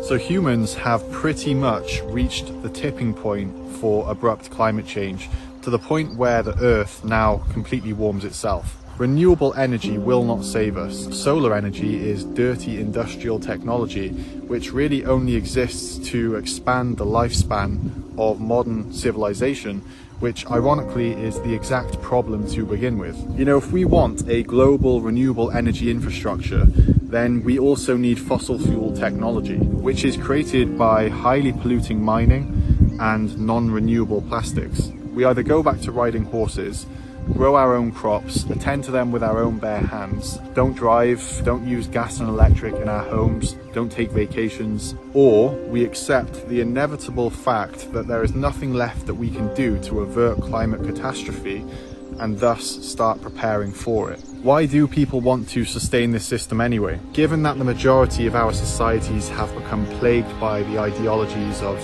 So humans have pretty much reached the tipping point for abrupt climate change, to the point where the Earth now completely warms itself. Renewable energy will not save us. Solar energy is dirty industrial technology, which really only exists to expand the lifespan of modern civilization, which ironically is the exact problem to begin with. You know, if we want a global renewable energy infrastructure, then we also need fossil fuel technology, which is created by highly polluting mining and non-renewable plastics. We either go back to riding horses, grow our own crops, attend to them with our own bare hands, don't drive, don't use gas and electric in our homes, don't take vacations, or we accept the inevitable fact that there is nothing left that we can do to avert climate catastrophe and thus start preparing for it. Why do people want to sustain this system anyway? Given that the majority of our societies have become plagued by the ideologies of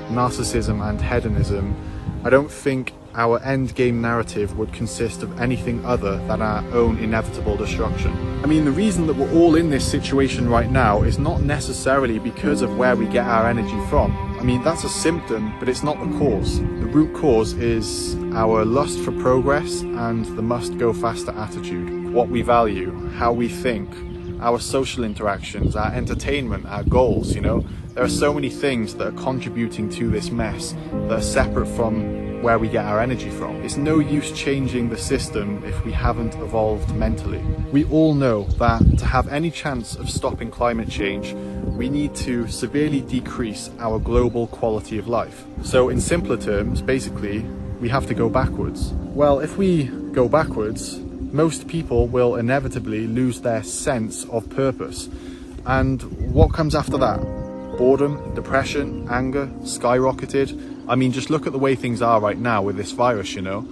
narcissism and hedonism, I don't think our endgame narrative would consist of anything other than our own inevitable destruction. I mean, the reason that we're all in this situation right now is not necessarily because of where we get our energy from. I mean, that's a symptom, but it's not the cause. The root cause is our lust for progress and the must go faster attitude. What we value, how we think, our social interactions, our entertainment, our goals, you know. There are so many things that are contributing to this mess that are separate from where we get our energy from. It's no use changing the system if we haven't evolved mentally. We all know that to have any chance of stopping climate change, we need to severely decrease our global quality of life. So in simpler terms, basically, we have to go backwards. Well, if we go backwards, most people will inevitably lose their sense of purpose. And what comes after that? Boredom, depression, anger, skyrocketed. I mean, just look at the way things are right now with this virus, you know.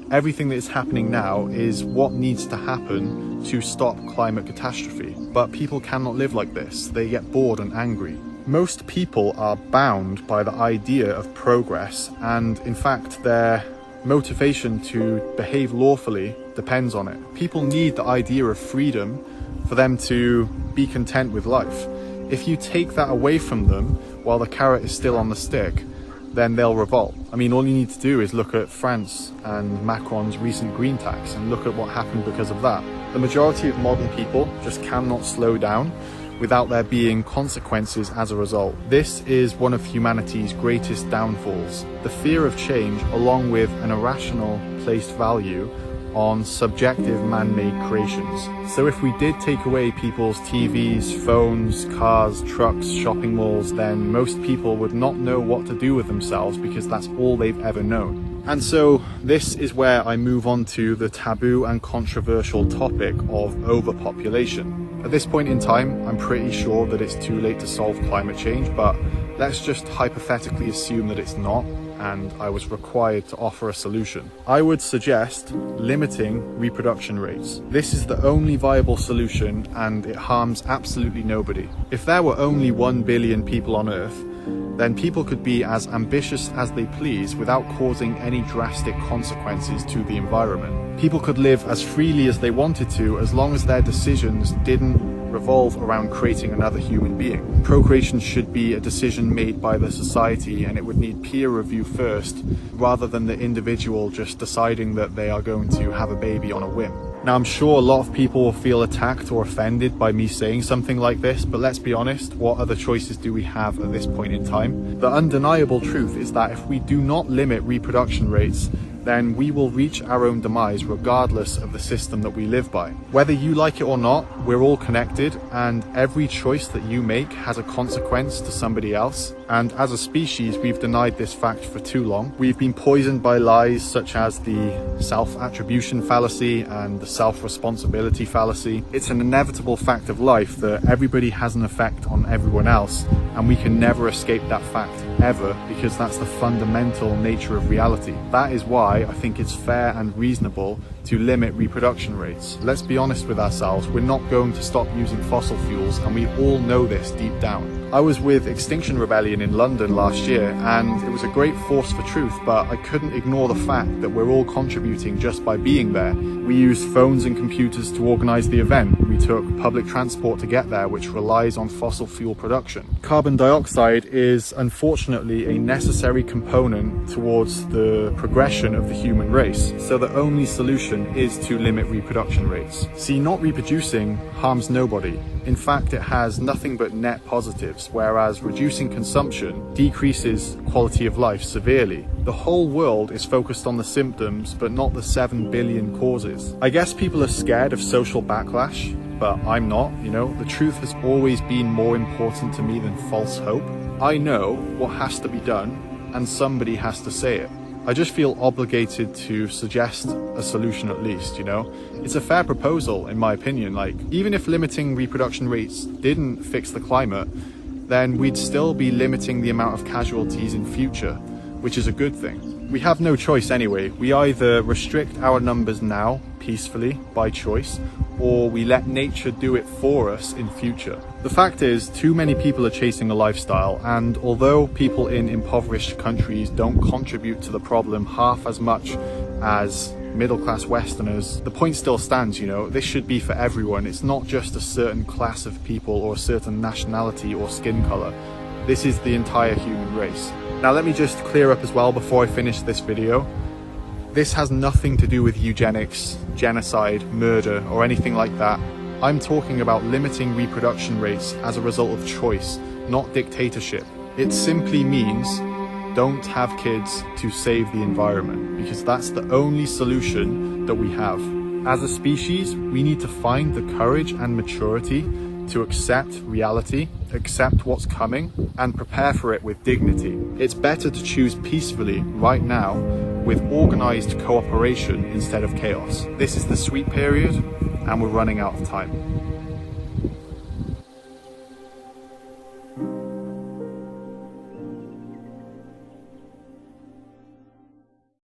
Everything that is happening now is what needs to happen to stop climate catastrophe. But people cannot live like this. They get bored and angry. Most people are bound by the idea of progress, and in fact, their motivation to behave lawfully depends on it. People need the idea of freedom for them to be content with life. If you take that away from them while the carrot is still on the stick, then they'll revolt. I mean, all you need to do is look at France and Macron's recent green tax and look at what happened because of that. The majority of modern people just cannot slow down without there being consequences as a result. This is one of humanity's greatest downfalls. The fear of change, along with an irrational placed value on subjective man-made creations. So if we did take away people's TVs, phones, cars, trucks, shopping malls, then most people would not know what to do with themselves because that's all they've ever known. And so this is where I move on to the taboo and controversial topic of overpopulation. At this point in time, I'm pretty sure that it's too late to solve climate change, but let's just hypothetically assume that it's not, and I was required to offer a solution. I would suggest limiting reproduction rates. This is the only viable solution, and it harms absolutely nobody. If there were only 1 billion people on Earth, then people could be as ambitious as they please without causing any drastic consequences to the environment. People could live as freely as they wanted to as long as their decisions didn't revolve around creating another human being. Procreation should be a decision made by the society, and it would need peer review first, rather than the individual just deciding that they are going to have a baby on a whim. Now, I'm sure a lot of people will feel attacked or offended by me saying something like this, but let's be honest, what other choices do we have at this point in time? The undeniable truth is that if we do not limit reproduction rates, then we will reach our own demise regardless of the system that we live by. Whether you like it or not, we're all connected, and every choice that you make has a consequence to somebody else. And as a species, we've denied this fact for too long. We've been poisoned by lies such as the self-attribution fallacy and the self-responsibility fallacy. It's an inevitable fact of life that everybody has an effect on everyone else, and we can never escape that fact ever, because that's the fundamental nature of reality. That is why I think it's fair and reasonable to limit reproduction rates. Let's be honest with ourselves, we're not going to stop using fossil fuels, and we all know this deep down. I was with Extinction Rebellion in London last year, and it was a great force for truth, but I couldn't ignore the fact that we're all contributing just by being there. We used phones and computers to organise the event. We took public transport to get there, which relies on fossil fuel production. Carbon dioxide is unfortunately a necessary component towards the progression of the human race, so the only solution is to limit reproduction rates. See, not reproducing harms nobody. In fact, it has nothing but net positives, whereas reducing consumption decreases quality of life severely. The whole world is focused on the symptoms, but not the 7 billion causes. I guess people are scared of social backlash, but I'm not, the truth has always been more important to me than false hope. I know what has to be done, and somebody has to say it. I just feel obligated to suggest a solution at least, It's a fair proposal, in my opinion. Even if limiting reproduction rates didn't fix the climate, then we'd still be limiting the amount of casualties in future, which is a good thing. We have no choice anyway. We either restrict our numbers now, peacefully, by choice, or we let nature do it for us in future. The fact is, too many people are chasing a lifestyle, and although people in impoverished countries don't contribute to the problem half as much as middle-class Westerners, the point still stands, This should be for everyone. It's not just a certain class of people or a certain nationality or skin color. This is the entire human race. Now let me just clear up as well before I finish this video. This has nothing to do with eugenics, genocide, murder, or anything like that. I'm talking about limiting reproduction rates as a result of choice, not dictatorship. It simply means don't have kids to save the environment, because that's the only solution that we have. As a species, we need to find the courage and maturity to accept reality, accept what's coming, and prepare for it with dignity. It's better to choose peacefully right now with organized cooperation instead of chaos. This is the sweet period, and we're running out of time.